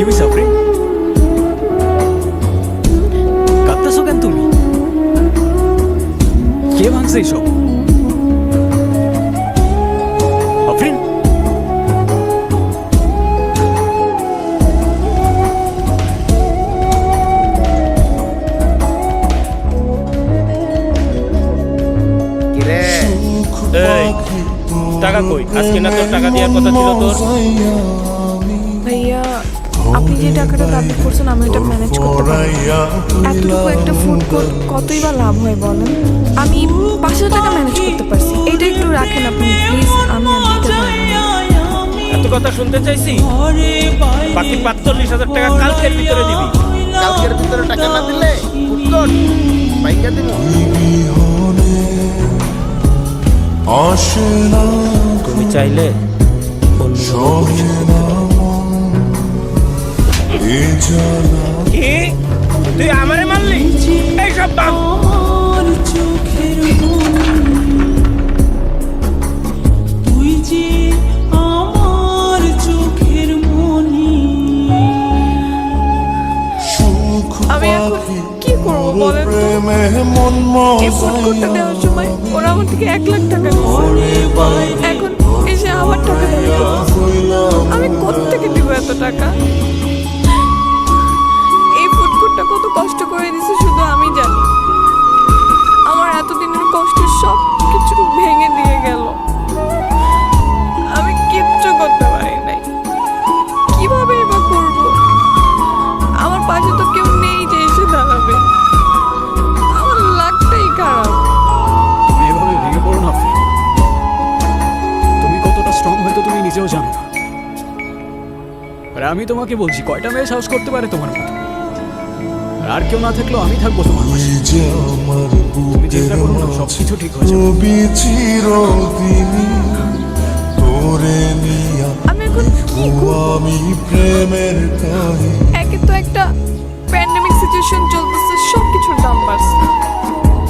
হইছে আফরিন? কাঁদতেছো কেন তুমি? কে ভাঙছে এইসব? আফরিন, টাকা কই? আজকে না তোর টাকা দেওয়ার কথা ছিল তোর। ভাইয়া, আপনি যে টাকাটা দাবি করছেন আমি এটা ম্যানেজ করতে পারি। এতটুকু একটা ফুড কোর্ট কতই বা লাভ হয় বলেন? আমি 500 টাকা ম্যানেজ করতে পারছি। এটা একটু রাখেন আপনি প্লিজ, আমি আর দিতে পারবো না। এত কথা শুনতে চাইছি? বাকি 45,000 টাকা কালকের ভিতরে দিবি। কালকের ভিতরে টাকা না দিলে ফুটকট বাইকা দিব। তুমি চাইলে কি তুই আমারে মারলি? এইসব বাপ আমি এখন কি করবো বলেন তো? এই ফুড কোর্টটা দেওয়ার সময় ওরা আমার থেকে 1 লাখ টাকা নিচ্ছে। এখন এসে আবার টাকা দাবি করতেছে। আমি কোত্থেকে দিব এত টাকা? এই ফুড কোর্টটা কত কষ্ট করে দিছে শুধু আমি জানি। আমার এতদিনের কষ্টের সব কিছু ভেঙে দিয়ে গেল। আমি কিচ্ছু করতে পারি নাই। কিভাবে এবার করবো? আমার পাশে তো কেউ নেই যে এসে দাঁড়াবে। আমার লাকটাই খারাপ। তুমি এভাবে ভেঙে পড়ো না আফরিন। তুমি কতটা স্ট্রং হয়তো তুমি নিজেও জানো না। আর আমি তোমাকে বলছি, কয়টা মেয়ে সাহস করতে পারে তোমার মতো? আর কেউ না থাকলেও আমি থাকবো তোমার পাশে। তুমি চিন্তা করো না, সবকিছু ঠিক হয়ে যাবে। আমি এখন কি করবো? একে তো একটা প্যান্ডেমিক সিচুয়েশন চলতেছে, সবকিছুর দাম বাড়ছে।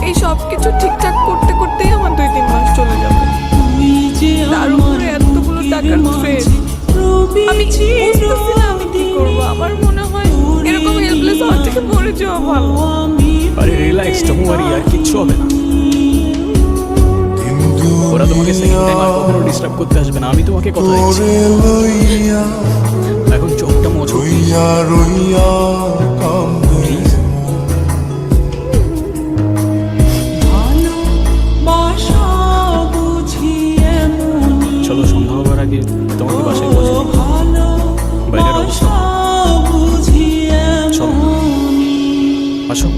এই সবকিছু ঠিকঠাক করতে করতেই আমার 2-3 মাস চলে যাবে। তার উপরে এতগুলো টাকার ট্রেড। আমি বুঝতেছি না আমি কি করবো। আমার মনে হয় এরকম হেল্পলেস হওয়ার থেকে মরে যাওয়া ভালো। আরে রিল্যাক্স, ডোন্ট ওয়ারি, আর কিচ্ছু হবে না। ওরা তোমাকে সেকেন্ড টাইম আর কখনো ডিস্টার্ব করতে আসবে না, আমি তোমাকে কথা দিচ্ছি। এখন চোখটা মোছো প্লিজ। চলো, সন্ধ্যা হবার আগে তোমাকে বাসায় পৌঁছে দিই। বাইরের অবস্থা চলো, আসো।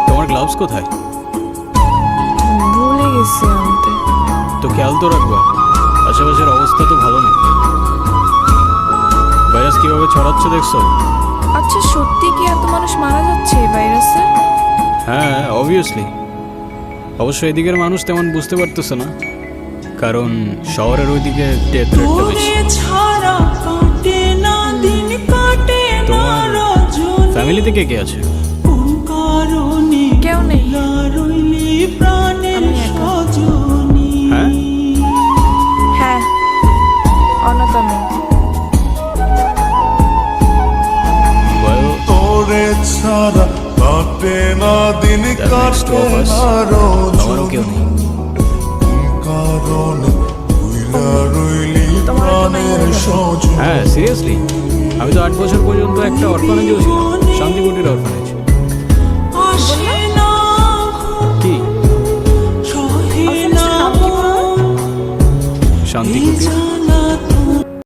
তোমার গ্লাভস কোথায়? ভুলে গেছি আনতে। তো খেয়াল তো রাখবা, আশেপাশের অবস্থা তো ভালো না। ভাইরাস কিভাবে ছড়াচ্ছে দেখছো? আচ্ছা, সত্যি কি এত মানুষ মারা যাচ্ছে এই ভাইরাসে? হ্যাঁ, অবভিয়াসলি। অবশ্য এদিকের মানুষ তেমন বুঝতে পারতেছে না, কারণ শহরের ওইদিকে ডেথ রেটটা বেশি। তোমার ফ্যামিলিতে কে কে আছে? কেউ নেই, আমি একা। হ্যাঁ, হ্যাঁ, অনাথ আমি। আমারও কেউ নেই। হ্যাঁ, সিরিয়াসলি, আমি তো 8 বছর পর্যন্ত একটা অরফানেজেও ছিলাম, শান্তিকুটির অরফানেজ।